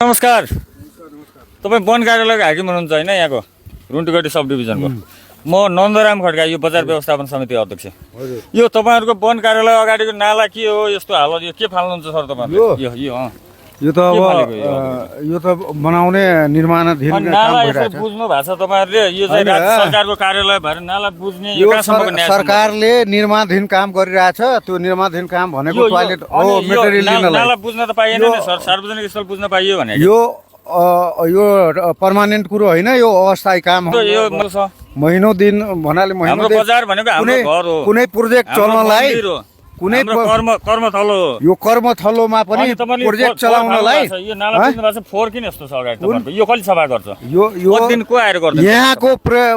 नमस्कार। तपाईँ वन कार्यालयको हाकिम हुनुहुन्छ होइन? यहाँको रुन्टुगढी सब डिभिजनको म नन्दराम खड्का, यो बजार व्यवस्थापन समिति अध्यक्ष। यो तपाईँहरूको वन कार्यालय अगाडिको नाला के हो यस्तो हालत? यो के फाल्नुहुन्छ सर तपाईँहरूले? यो त अब यो त बनाउने निर्माणाधीन काम भइरहेछ। बुझ्नु भएको छ तपाईँहरूले? यो चाहिँ राज्य सरकारको कार्यालय भएर नाला बुझ्ने यो सरकारले निर्माणाधीन काम गरिरहेछ। त्यो निर्माणाधीन काम भनेको टोयलेट हो, मेटेरियल लिनलाई। नाला बुझ्न त पाइएन नि सर, सार्वजनिक स्थल बुझ्न पाइयो भने। यो पर्मानेन्ट कुरो होइन, यो अस्थायी काम हो। यो महिनौ दिन भन्नाले हाम्रो बजार भनेको हाम्रो घर हो। कुनै प्रोजेक्ट चलाउनलाई कुनै कर्मथलो हो। यो कर्मथलोमा पनि प्रोजेक्ट चलाउनलाई यो नाला बुझ्नु भएको छ। फोहोर किन यस्तो छ अगाडि तपाईँको? यो कसले सफा गर्छ? यो दिन को आएर गर्छ? यहाँको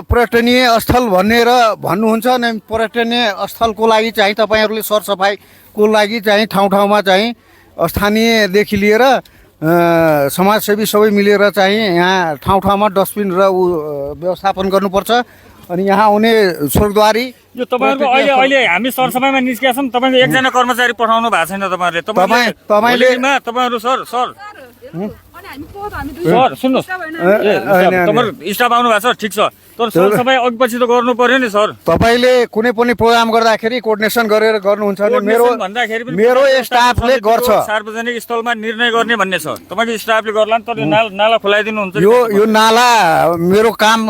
पर्यटनीय स्थल भनेर भन्नुहुन्छ नि। पर्यटनीय स्थलको लागि चाहिँ तपाईँहरूले सरसफाइको लागि चाहिँ ठाउँ ठाउँमा चाहिँ स्थानीयदेखि लिएर समाजसेवी सबै मिलेर चाहिँ यहाँ ठाउँ ठाउँमा डस्टबिन र व्यवस्थापन गर्नुपर्छ। अनि यहाँ आउने स्वर्गद्वारी यो तपाईँहरूको अहिले हामी सरसफाइमा निस्किया छौँ। तपाईँको एकजना कर्मचारी पठाउनु भएको छैन तपाईँहरूले। तपाईँहरू सर सुन्नुहोस्, तपाईँहरू स्टाफ आउनु भएको छ, ठिक छ, तर सरसफाइ अघि पछि त गर्नु पर्यो नि सर। तपाईँले कुनै पनि प्रोग्राम गर्दाखेरि कोर्डिनेसन गरेर गर्नुहुन्छ भने मेरो स्टाफले गर्छ। सार्वजनिक स्थलमा निर्णय गर्ने भन्ने छ, तपाईँको स्टाफले गर्ला नि। तर नाला खुलाइदिनुहुन्छ? यो नाला मेरो काम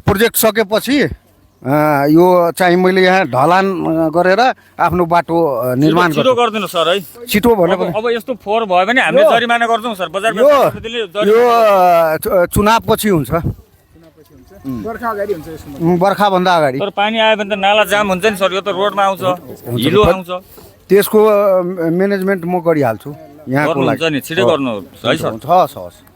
प्रोजेक्ट सकेपछि यो चाहिँ मैले यहाँ ढलान गरेर आफ्नो बाटो निर्माण गर्छु। छिटो गरिदिनु सर है, छिटो भने अब यस्तो फोहोर भयो भने हामीले जरिमाना गर्छौँ सर। बजार यो चुनाव पछि हुन्छ, बर्खाभन्दा अगाडि। तर पानी आयो भने त नाला जाम हुन्छ नि सर। यो त रोडमा आउँछ, हिलो आउँछ। त्यसको म्यानेजमेन्ट म गरिहाल्छु यहाँको लागि। छिटो गर्नु है सर। हस्।